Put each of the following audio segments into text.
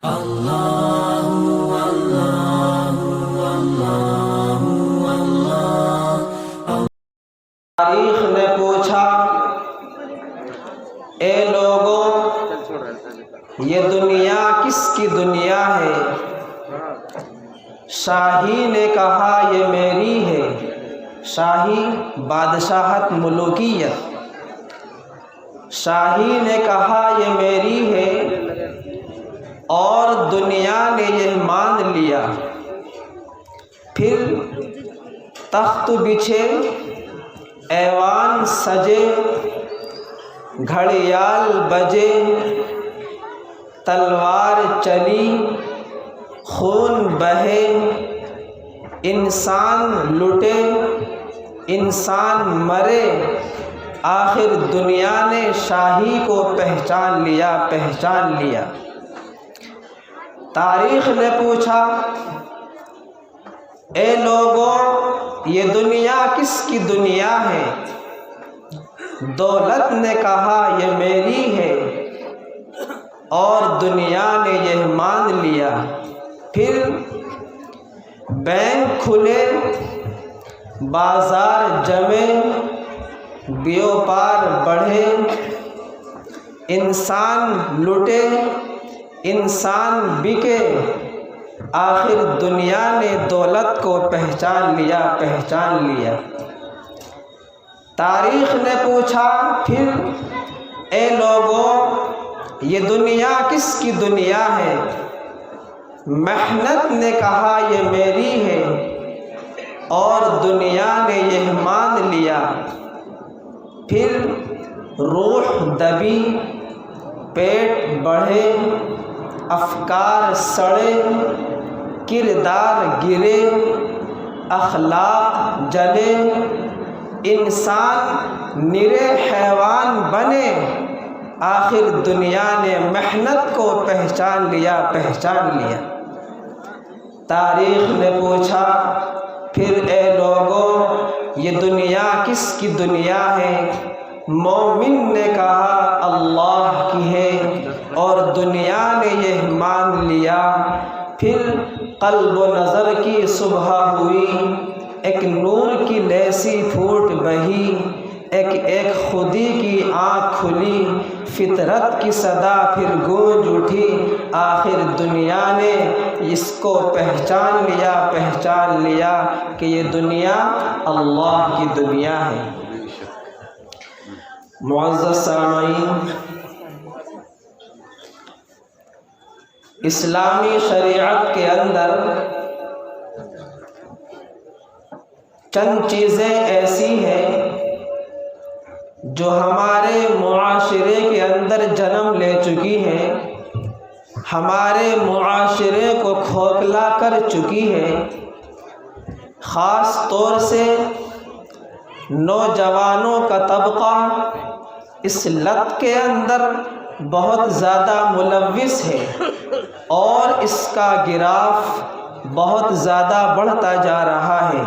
تاریخ نے پوچھا، اے لوگوں، یہ دنیا کس کی دنیا ہے؟ شاہی نے کہا یہ میری ہے۔ شاہی بادشاہت، ملوکیت۔ شاہی نے کہا یہ میری ہے اور دنیا نے یہ مان لیا۔ پھر تخت بچھے، ایوان سجے، گھڑیال بجے، تلوار چلی، خون بہے، انسان لٹے، انسان مرے، آخر دنیا نے شاہی کو پہچان لیا، پہچان لیا۔ تاریخ نے پوچھا، اے لوگوں، یہ دنیا کس کی دنیا ہے؟ دولت نے کہا یہ میری ہے اور دنیا نے یہ مان لیا۔ پھر بینک کھلے، بازار جمے، بیوپار بڑھے، انسان لٹے، انسان بکے، آخر دنیا نے دولت کو پہچان لیا، پہچان لیا۔ تاریخ نے پوچھا پھر، اے لوگوں، یہ دنیا کس کی دنیا ہے؟ محنت نے کہا یہ میری ہے اور دنیا نے یہ مان لیا۔ پھر روح دبی، پیٹ بڑھے، افکار سڑے، کردار گرے، اخلاق جلے، انسان نرے حیوان بنے، آخر دنیا نے محنت کو پہچان لیا، پہچان لیا۔ تاریخ نے پوچھا پھر، اے لوگوں، یہ دنیا کس کی دنیا ہے؟ مومن نے کہا اللہ کی ہے اور دنیا نے یہ مان لیا۔ پھر قلب و نظر کی صبح ہوئی، ایک نور کی لیسی پھوٹ بہی، ایک ایک خودی کی آنکھ کھلی، فطرت کی صدا پھر گونج اٹھی، آخر دنیا نے اس کو پہچان لیا، پہچان لیا کہ یہ دنیا اللہ کی دنیا ہے۔ معزز سامعین، اسلامی شریعت کے اندر چند چیزیں ایسی ہیں جو ہمارے معاشرے کے اندر جنم لے چکی ہیں، ہمارے معاشرے کو کھوکھلا کر چکی ہے، خاص طور سے نوجوانوں کا طبقہ اس لت کے اندر بہت زیادہ ملوث ہے اور اس کا گراف بہت زیادہ بڑھتا جا رہا ہے۔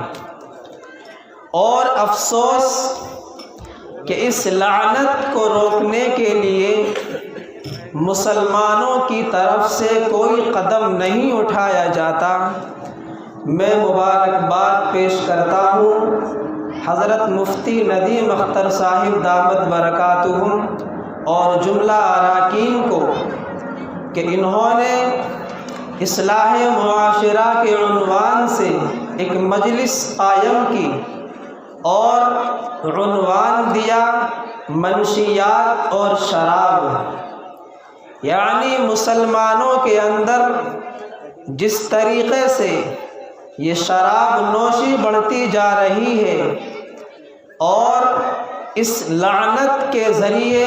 اور افسوس کہ اس لعنت کو روکنے کے لیے مسلمانوں کی طرف سے کوئی قدم نہیں اٹھایا جاتا۔ میں مبارکباد پیش کرتا ہوں حضرت مفتی ندیم اختر صاحب دامت برکاتہم اور جملہ اراکین کو کہ انہوں نے اصلاح معاشرہ کے عنوان سے ایک مجلس قائم کی اور عنوان دیا منشیات اور شراب، یعنی مسلمانوں کے اندر جس طریقے سے یہ شراب نوشی بڑھتی جا رہی ہے اور اس لعنت کے ذریعے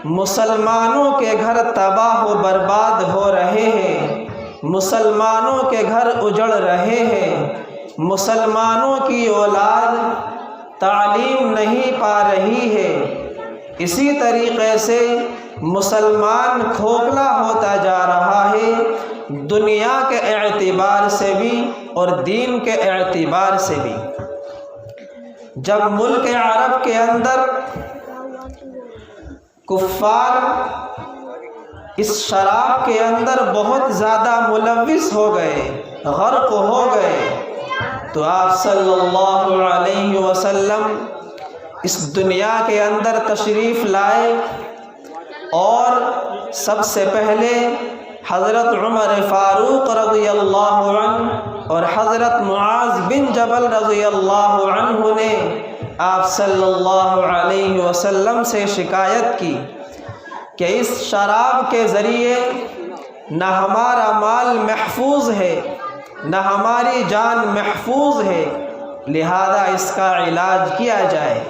مسلمانوں کے گھر تباہ و برباد ہو رہے ہیں، مسلمانوں کے گھر اجڑ رہے ہیں، مسلمانوں کی اولاد تعلیم نہیں پا رہی ہے، اسی طریقے سے مسلمان کھوکھلا ہوتا جا رہا ہے، دنیا کے اعتبار سے بھی اور دین کے اعتبار سے بھی۔ جب ملک عرب کے اندر کفار اس شراب کے اندر بہت زیادہ ملوث ہو گئے، غرق ہو گئے، تو آپ صلی اللہ علیہ وسلم اس دنیا کے اندر تشریف لائے اور سب سے پہلے حضرت عمر فاروق رضی اللہ عنہ اور حضرت معاذ بن جبل رضی اللہ عنہ نے آپ صلی اللہ علیہ وسلم سے شکایت کی کہ اس شراب کے ذریعے نہ ہمارا مال محفوظ ہے، نہ ہماری جان محفوظ ہے، لہذا اس کا علاج کیا جائے۔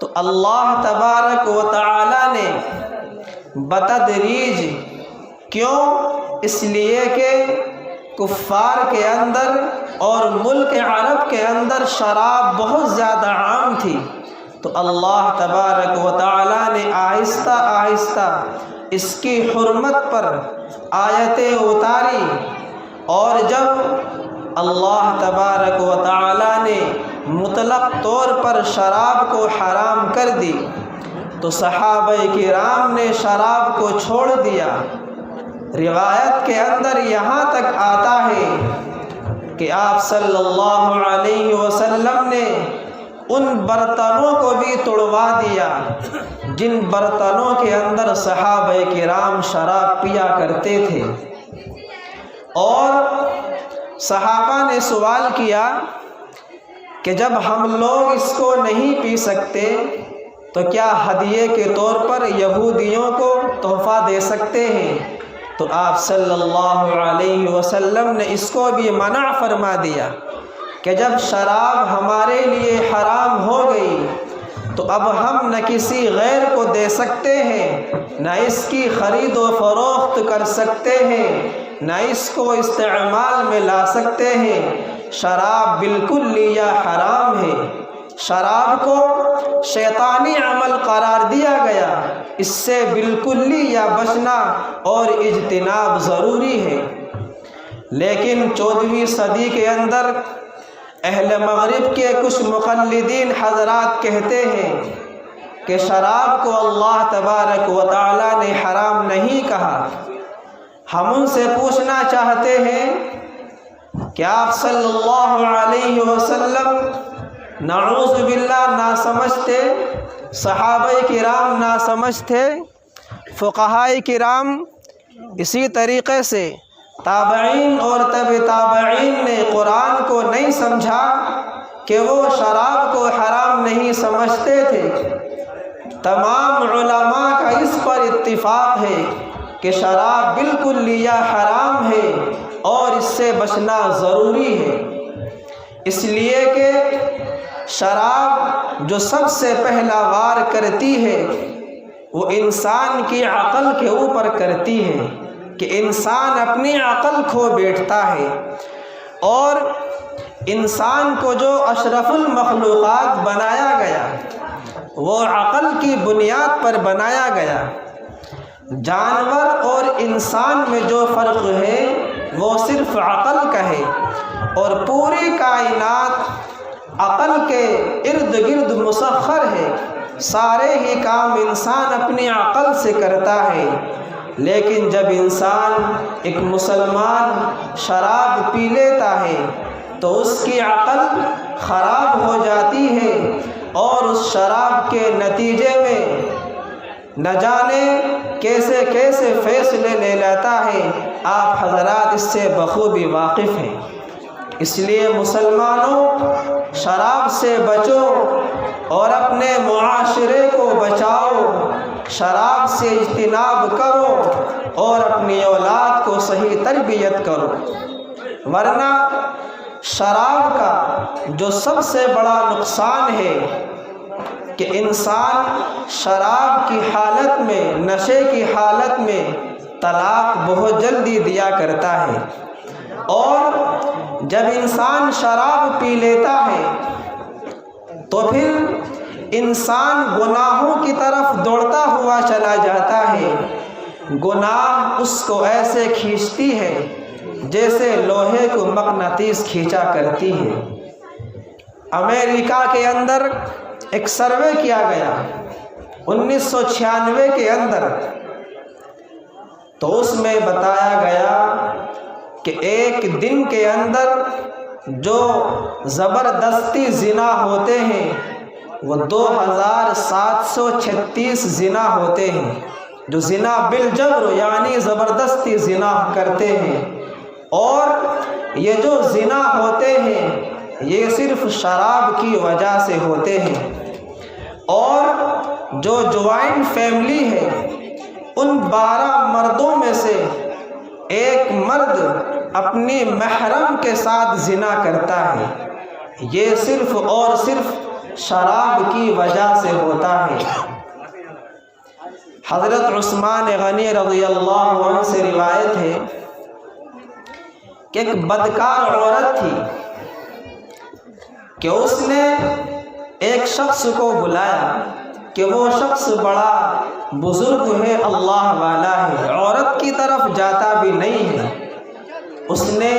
تو اللہ تبارک و تعالی نے بتدریج، کیوں؟ اس لیے کہ کفار کے اندر اور ملک عرب کے اندر شراب بہت زیادہ عام تھی، تو اللہ تبارک و تعالی نے آہستہ آہستہ اس کی حرمت پر آیتیں اتاری، اور جب اللہ تبارک و تعالی نے مطلق طور پر شراب کو حرام کر دی تو صحابہ کرام نے شراب کو چھوڑ دیا۔ روایت کے اندر یہاں تک آتا ہے کہ آپ صلی اللہ علیہ وسلم نے ان برتنوں کو بھی توڑوا دیا جن برتنوں کے اندر صحابہ کرام شراب پیا کرتے تھے، اور صحابہ نے سوال کیا کہ جب ہم لوگ اس کو نہیں پی سکتے تو کیا ہدیے کے طور پر یہودیوں کو تحفہ دے سکتے ہیں؟ تو آپ صلی اللہ علیہ وسلم نے اس کو بھی منع فرما دیا کہ جب شراب ہمارے لیے حرام ہو گئی تو اب ہم نہ کسی غیر کو دے سکتے ہیں، نہ اس کی خرید و فروخت کر سکتے ہیں، نہ اس کو استعمال میں لا سکتے ہیں۔ شراب بالکل لیا حرام ہے، شراب کو شیطانی عمل قرار دیا گیا، اس سے بالکل لیا بچنا اور اجتناب ضروری ہے۔ لیکن 14ویں صدی کے اندر اہل مغرب کے کچھ مقلدین حضرات کہتے ہیں کہ شراب کو اللہ تبارک و تعالی نے حرام نہیں کہا۔ ہم ان سے پوچھنا چاہتے ہیں کہ آپ صلی اللہ علیہ وسلم نعوذ باللہ نہ سمجھتے، صحابہ کرام نہ سمجھتے، فقہاء کرام اسی طریقے سے تابعین اور تابعین نے قرآن کو نہیں سمجھا کہ وہ شراب کو حرام نہیں سمجھتے تھے؟ تمام علماء کا اس پر اتفاق ہے کہ شراب بالکل لیا حرام ہے اور اس سے بچنا ضروری ہے، اس لیے کہ شراب جو سب سے پہلا وار کرتی ہے وہ انسان کی عقل کے اوپر کرتی ہے کہ انسان اپنی عقل کھو بیٹھتا ہے، اور انسان کو جو اشرف المخلوقات بنایا گیا وہ عقل کی بنیاد پر بنایا گیا۔ جانور اور انسان میں جو فرق ہے وہ صرف عقل کا ہے، اور پوری کائنات عقل کے ارد گرد مسخر ہے، سارے ہی کام انسان اپنی عقل سے کرتا ہے۔ لیکن جب انسان ایک مسلمان شراب پی لیتا ہے تو اس کی عقل خراب ہو جاتی ہے، اور اس شراب کے نتیجے میں نہ جانے کیسے کیسے فیصلے لے لیتا ہے۔ آپ حضرات اس سے بخوبی واقف ہیں، اس لیے مسلمانوں شراب سے بچو اور اپنے معاشرے کو بچاؤ، شراب سے اجتناب کرو اور اپنی اولاد کو صحیح تربیت کرو، ورنہ شراب کا جو سب سے بڑا نقصان ہے کہ انسان شراب کی حالت میں، نشے کی حالت میں طلاق بہت جلدی دیا کرتا ہے، اور جب انسان شراب پی لیتا ہے تو پھر انسان گناہوں کی طرف دوڑتا ہوا چلا جاتا ہے۔ گناہ اس کو ایسے کھینچتی ہے جیسے لوہے کو مقناطیس کھینچا کرتی ہے۔ امریکہ کے اندر ایک سروے کیا گیا 1996 کے اندر، تو اس میں بتایا گیا کہ ایک دن کے اندر جو زبردستی زنا ہوتے ہیں وہ 2736 زنا ہوتے ہیں، جو زنا بالجبر یعنی زبردستی زنا کرتے ہیں۔ اور یہ جو زنا ہوتے ہیں یہ صرف شراب کی وجہ سے ہوتے ہیں۔ اور جو جوائنٹ فیملی ہے ان 12 مردوں میں سے ایک مرد اپنی محرم کے ساتھ زنا کرتا ہے، یہ صرف اور صرف شراب کی وجہ سے ہوتا ہے۔ حضرت عثمان غنی رضی اللہ عنہ سے روایت ہے کہ ایک بدکار عورت تھی کہ اس نے ایک شخص کو بلایا کہ وہ شخص بڑا بزرگ ہے، اللہ والا ہے، عورت کی طرف جاتا بھی نہیں ہے۔ اس نے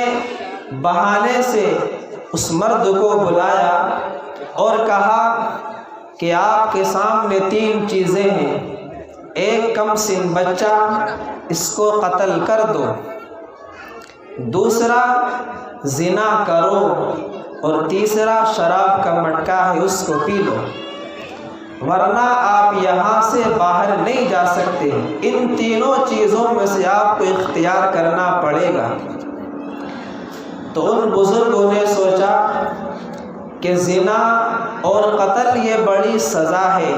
بہانے سے اس مرد کو بلایا اور کہا کہ آپ کے سامنے 3 چیزیں ہیں، ایک کم سن بچہ اس کو قتل کر دو، دوسرا زنا کرو، اور تیسرا شراب کا مٹکا ہے اس کو پی لو، ورنہ آپ یہاں سے باہر نہیں جا سکتے، ان تینوں چیزوں میں سے آپ کو اختیار کرنا پڑے گا۔ تو ان بزرگوں نے سوچا کہ زنا اور قتل یہ بڑی سزا ہے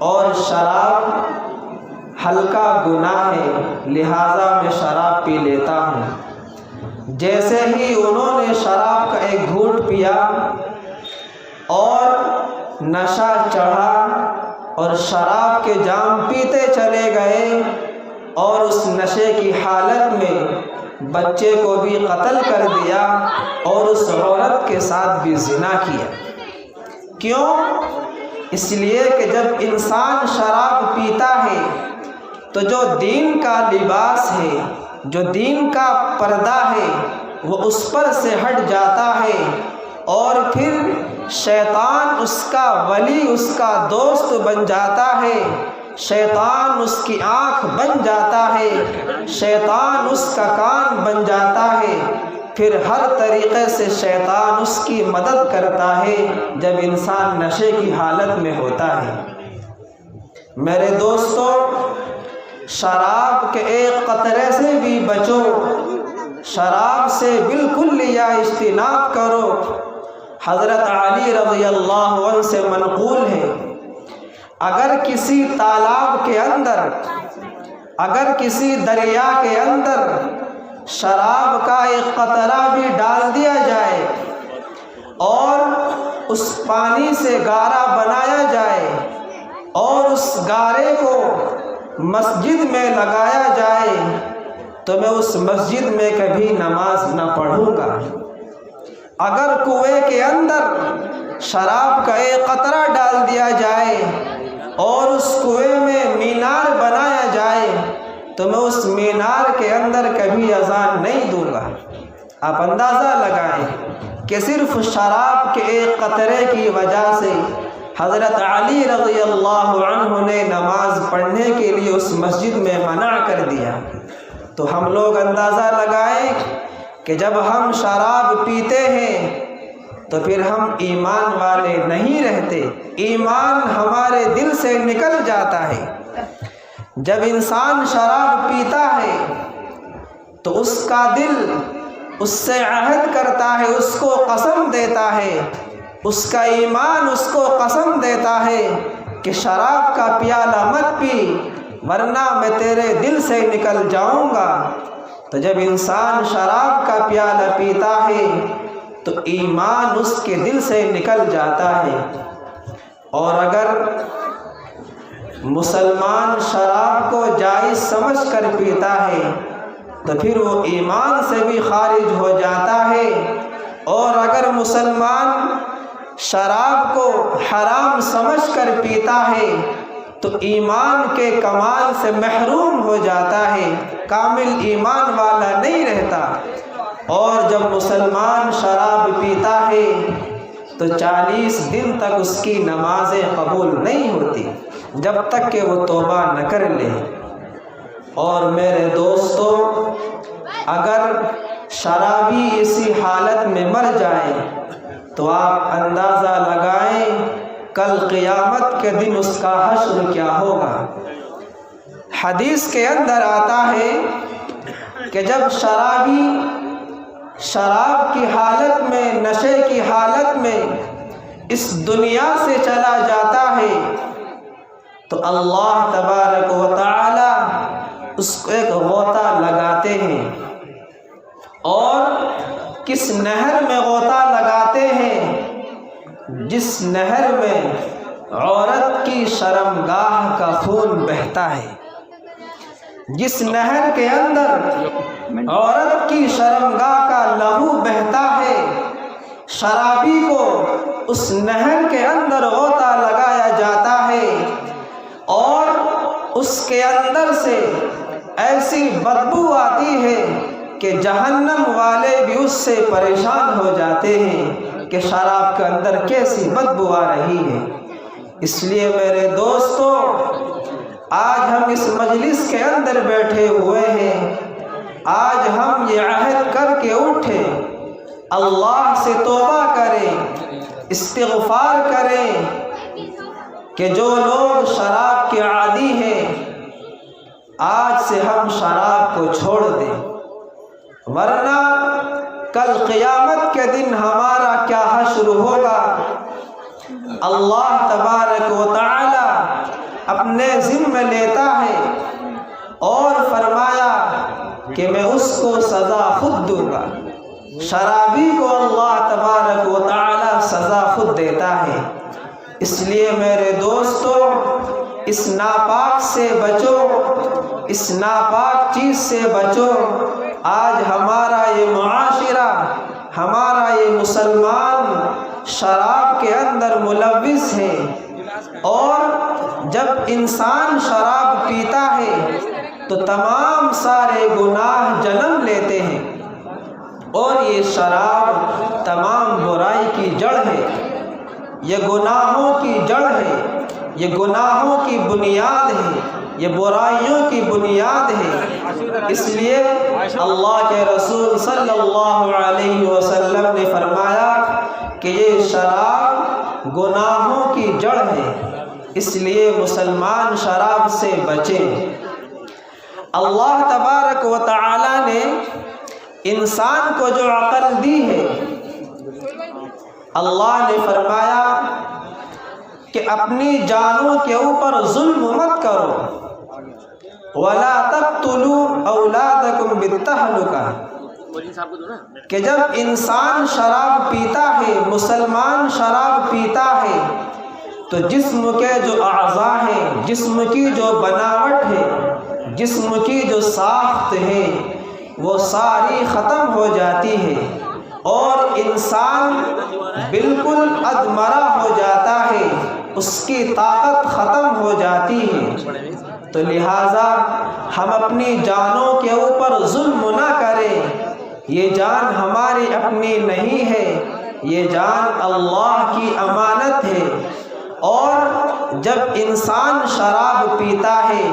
اور شراب ہلکا گناہ ہے، لہذا میں شراب پی لیتا ہوں۔ جیسے ہی انہوں نے شراب کا ایک گھونٹ پیا اور نشہ چڑھا اور شراب کے جام پیتے چلے گئے اور اس نشے کی حالت میں بچے کو بھی قتل کر دیا اور اس عورت کے ساتھ بھی زنا کیا۔ کیوں؟ اس لیے کہ جب انسان شراب پیتا ہے تو جو دین کا لباس ہے، جو دین کا پردہ ہے، وہ اس پر سے ہٹ جاتا ہے اور پھر شیطان اس کا ولی، اس کا دوست بن جاتا ہے، شیطان اس کی آنکھ بن جاتا ہے، شیطان اس کا کان بن جاتا ہے، پھر ہر طریقے سے شیطان اس کی مدد کرتا ہے جب انسان نشے کی حالت میں ہوتا ہے۔ میرے دوستو، شراب کے ایک قطرے سے بھی بچو، شراب سے بالکل یا اجتناب کرو۔ حضرت علی رضی اللہ عنہ سے منقول ہے، اگر کسی تالاب کے اندر، اگر کسی دریا کے اندر شراب کا ایک قطرہ بھی ڈال دیا جائے اور اس پانی سے گارا بنایا جائے اور اس گارے کو مسجد میں لگایا جائے تو میں اس مسجد میں کبھی نماز نہ پڑھوں گا۔ اگر کنویں کے اندر شراب کا ایک قطرہ ڈال دیا جائے اور اس کنویں میں مینار بنایا جائے تو میں اس مینار کے اندر کبھی اذان نہیں دوں گا۔ آپ اندازہ لگائیں کہ صرف شراب کے ایک قطرے کی وجہ سے حضرت علی رضی اللہ عنہ نے نماز پڑھنے کے لیے اس مسجد میں منع کر دیا۔ تو ہم لوگ اندازہ لگائیں کہ جب ہم شراب پیتے ہیں تو پھر ہم ایمان والے نہیں رہتے، ایمان ہمارے دل سے نکل جاتا ہے۔ جب انسان شراب پیتا ہے تو اس کا دل اس سے عہد کرتا ہے، اس کو قسم دیتا ہے، اس کا ایمان اس کو قسم دیتا ہے کہ شراب کا پیالہ مت پی ورنہ میں تیرے دل سے نکل جاؤں گا۔ تو جب انسان شراب کا پیالہ پیتا ہے تو ایمان اس کے دل سے نکل جاتا ہے۔ اور اگر مسلمان شراب کو جائز سمجھ کر پیتا ہے تو پھر وہ ایمان سے بھی خارج ہو جاتا ہے، اور اگر مسلمان شراب کو حرام سمجھ کر پیتا ہے تو ایمان کے کمال سے محروم ہو جاتا ہے، کامل ایمان والا نہیں رہتا۔ اور جب مسلمان شراب پیتا ہے تو 40 دن تک اس کی نمازیں قبول نہیں ہوتی جب تک کہ وہ توبہ نہ کر لے۔ اور میرے دوستو، اگر شرابی اسی حالت میں مر جائے تو آپ اندازہ لگائیں کل قیامت کے دن اس کا حشر کیا ہوگا۔ حدیث کے اندر آتا ہے کہ جب شرابی شراب کی حالت میں، نشے کی حالت میں اس دنیا سے چلا جاتا ہے تو اللہ تبارک و تعالی اس کو ایک غوطہ لگاتے ہیں، اور کس نہر میں غوطہ لگاتے ہیں؟ جس نہر میں عورت کی شرمگاہ کا خون بہتا ہے، جس نہر کے اندر عورت کی شرمگاہ کا لہو بہتا ہے، شرابی کو اس نہر کے اندر غوطہ لگایا جاتا ہے اور اس کے اندر سے ایسی بدبو آتی ہے کہ جہنم والے بھی اس سے پریشان ہو جاتے ہیں کہ شراب کے اندر کیسی بدبو آ رہی ہے۔ اس لیے میرے دوستو، آج ہم اس مجلس کے اندر بیٹھے ہوئے ہیں، آج ہم یہ عہد کر کے اٹھے، اللہ سے توبہ کریں، استغفار کریں کہ جو لوگ شراب کے عادی ہیں آج سے ہم شراب کو چھوڑ دیں، ورنہ کل قیامت کے دن ہمارا کیا حشر ہوگا۔ اللہ تبارک و تعالی اپنے ذمہ لیتا ہے اور فرمایا کہ میں اس کو سزا خود دوں گا۔ شرابی کو اللہ تبارک و تعالی سزا خود دیتا ہے۔ اس لیے میرے دوستو، اس ناپاک سے بچو، اس ناپاک چیز سے بچو۔ آج ہمارا یہ معاشرہ، ہمارا یہ مسلمان شراب کے اندر ملوث ہے، اور جب انسان شراب پیتا ہے تو تمام سارے گناہ جنم لیتے ہیں، اور یہ شراب تمام برائی کی جڑ ہے، یہ گناہوں کی جڑ ہے، یہ گناہوں کی بنیاد ہے، یہ برائیوں کی بنیاد ہے۔ اس لیے اللہ کے رسول صلی اللہ علیہ وسلم نے فرمایا کہ یہ شراب گناہوں کی جڑ ہے، اس لیے مسلمان شراب سے بچیں۔ اللہ تبارک و تعالی نے انسان کو جو عقل دی ہے، اللہ نے فرمایا کہ اپنی جانوں کے اوپر ظلم مت کرو، وَلَا تَقْتُلُوا أَوْلَادَكُمْ بِالتَّهْلُكَةِ، کہ جب انسان شراب پیتا ہے، مسلمان شراب پیتا ہے، تو جسم کے جو اعضاء ہیں، جسم کی جو بناوٹ ہے، جسم کی جو ساخت ہے، وہ ساری ختم ہو جاتی ہے اور انسان بالکل ادمرا ہو جاتا ہے، اس کی طاقت ختم ہو جاتی ہے۔ تو لہٰذا ہم اپنی جانوں کے اوپر ظلم نہ کریں، یہ جان ہماری اپنی نہیں ہے، یہ جان اللہ کی امانت ہے، اور جب انسان شراب پیتا ہے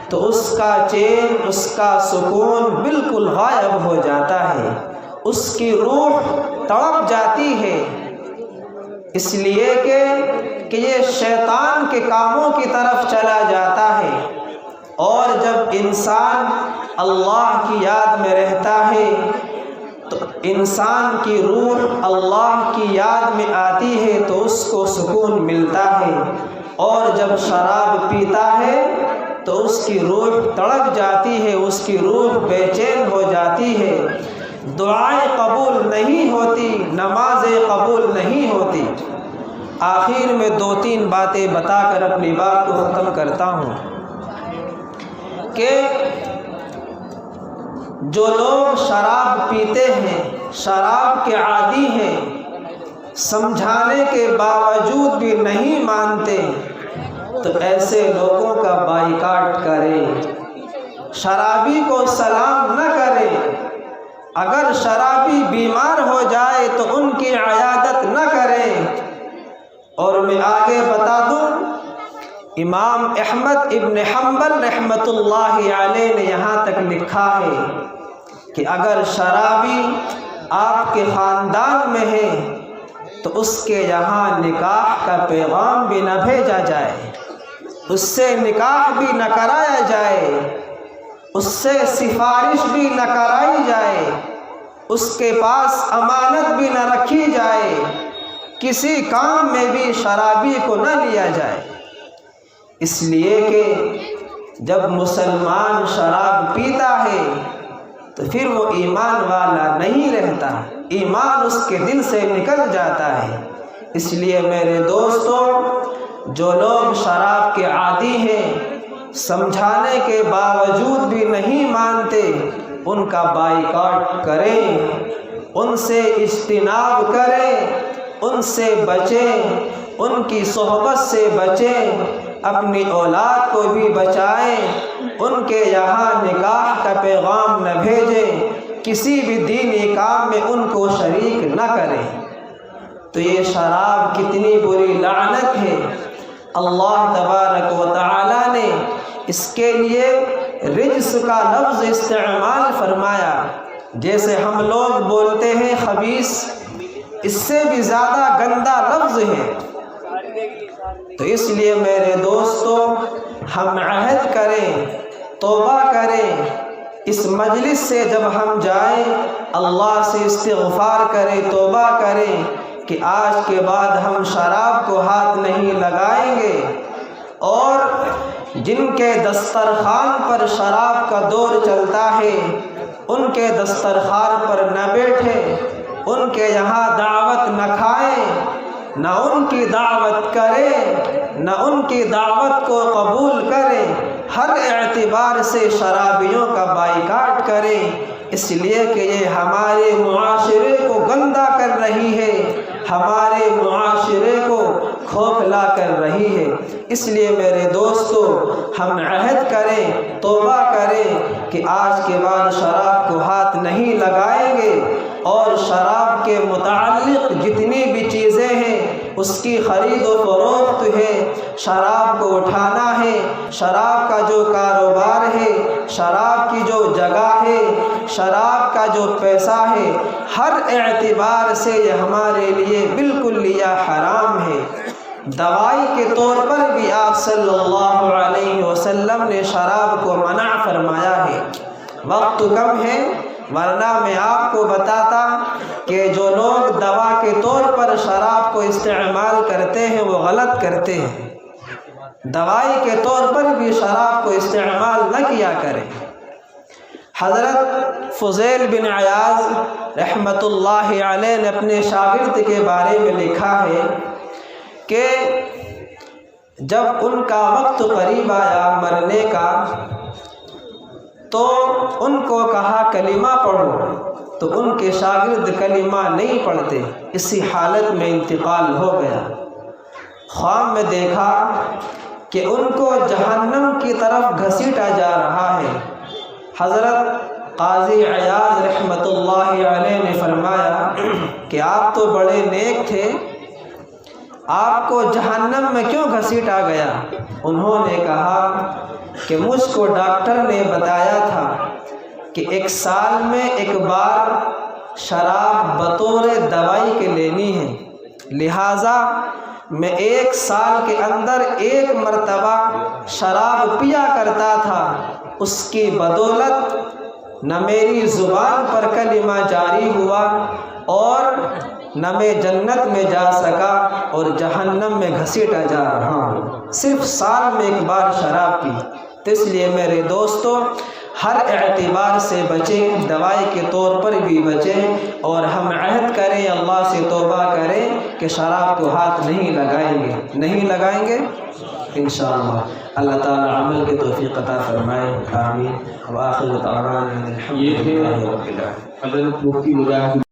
تو اس کا چین، اس کا سکون بالکل غائب ہو جاتا ہے، اس کی روح تڑپ جاتی ہے، اس لیے کہ یہ شیطان کے کاموں کی طرف چلا جاتا ہے۔ اور جب انسان اللہ کی یاد میں رہتا ہے تو انسان کی روح اللہ کی یاد میں آتی ہے تو اس کو سکون ملتا ہے، اور جب شراب پیتا ہے تو اس کی روح تڑپ جاتی ہے، اس کی روح بے چین ہو جاتی ہے، دعائیں قبول نہیں ہوتی، نمازیں قبول نہیں ہوتی۔ آخر میں 2-3 باتیں بتا کر اپنی بات کو ختم کرتا ہوں کہ جو لوگ شراب پیتے ہیں، شراب کے عادی ہیں، سمجھانے کے باوجود بھی نہیں مانتے، تو ایسے لوگوں کا بائیکاٹ کریں، شرابی کو سلام نہ کریں، اگر شرابی بیمار ہو جائے تو ان کی عیادت نہ کریں۔ اور میں آگے بتا دوں امام احمد ابن حنبل رحمۃ اللہ علیہ نے یہاں تک لکھا ہے کہ اگر شرابی آپ کے خاندان میں ہے تو اس کے یہاں نکاح کا پیغام بھی نہ بھیجا جائے، اس سے نکاح بھی نہ کرایا جائے، اس سے سفارش بھی نہ کرائی جائے، اس کے پاس امانت بھی نہ رکھی جائے، کسی کام میں بھی شرابی کو نہ لیا جائے، اس لیے کہ جب مسلمان شراب پیتا ہے تو پھر وہ ایمان والا نہیں رہتا، ایمان اس کے دل سے نکل جاتا ہے۔ اس لیے میرے دوستوں، جو لوگ شراب کے عادی ہیں، سمجھانے کے باوجود بھی نہیں مانتے، ان کا بائیکاٹ کریں، ان سے اجتناب کریں، ان سے بچیں، ان کی صحبت سے بچیں، اپنی اولاد کو بھی بچائیں، ان کے یہاں نکاح کا پیغام نہ بھیجیں، کسی بھی دینی کام میں ان کو شریک نہ کریں۔ تو یہ شراب کتنی بری لعنت ہے، اللہ تبارک و تعالی نے اس کے لیے رجس کا لفظ استعمال فرمایا۔ جیسے ہم لوگ بولتے ہیں خبیث، اس سے بھی زیادہ گندا لفظ ہے۔ تو اس لیے میرے دوستو، ہم عہد کریں، توبہ کریں، اس مجلس سے جب ہم جائیں اللہ سے استغفار کریں، توبہ کریں کہ آج کے بعد ہم شراب کو ہاتھ نہیں لگائیں گے، اور جن کے دسترخوان پر شراب کا دور چلتا ہے ان کے دسترخوان پر نہ بیٹھیں، ان کے یہاں دعوت نہ کھائیں، نہ ان کی دعوت کریں، نہ ان کی دعوت کو قبول کریں، ہر اعتبار سے شرابیوں کا بائیکاٹ کریں، اس لیے کہ یہ ہمارے معاشرے کو گندا کر رہی ہے، ہمارے معاشرے کو کھوکھلا کر رہی ہے۔ اس لیے میرے دوستو، ہم عہد کریں، توبہ کریں کہ آج کے بعد شراب کو ہاتھ نہیں لگائیں گے، اور شراب کے متعلق جتنی بھی چیزیں ہیں اس کی خرید و فروخت ہے، شراب کو اٹھانا ہے، شراب کا جو کاروبار ہے، شراب کی جو جگہ ہے، شراب کا جو پیسہ ہے، ہر اعتبار سے یہ ہمارے لیے بالکل لیا حرام ہے۔ دوائی کے طور پر بھی آپ صلی اللہ علیہ وسلم نے شراب کو منع فرمایا ہے۔ وقت کم ہے، ورنہ میں آپ کو بتاتا کہ جو لوگ دوا کے طور پر شراب کو استعمال کرتے ہیں وہ غلط کرتے ہیں۔ دوائی کے طور پر بھی شراب کو استعمال نہ کیا کریں۔ حضرت فضیل بن عیاض رحمۃ اللہ علیہ نے اپنے شاگرد کے بارے میں لکھا ہے کہ جب ان کا وقت قریب آیا مرنے کا تو ان کو کہا کلمہ پڑھو، تو ان کے شاگرد کلمہ نہیں پڑھتے، اسی حالت میں انتقال ہو گیا۔ خواب میں دیکھا کہ ان کو جہنم کی طرف گھسیٹا جا رہا ہے۔ حضرت قاضی عیاض رحمۃ اللہ علیہ نے فرمایا کہ آپ تو بڑے نیک تھے، آپ کو جہنم میں کیوں گھسیٹا گیا؟ انہوں نے کہا کہ مجھ کو ڈاکٹر نے بتایا تھا کہ 1 سال میں 1 بار شراب بطور دوائی کے لینی ہے، لہٰذا میں 1 سال کے اندر 1 مرتبہ شراب پیا کرتا تھا، اس کی بدولت نہ میری زبان پر کلمہ جاری ہوا اور نہ میں جنت میں جا سکا اور جہنم میں گھسیٹا جا رہا ہوں، صرف سال میں 1 بار شراب پی۔ تو اس لیے میرے دوستو، ہر اعتبار سے بچیں، دوائی کے طور پر بھی بچیں، اور ہم عہد کریں، اللہ سے توبہ کریں کہ شراب کو ہاتھ نہیں لگائیں گے انشاءاللہ۔ اللہ تعالی عمل کی توفیق عطا فرمائے، آمین۔ وآخر دعوانا الحمدللہ رب العالمین۔ حضرت مفتی مجاہد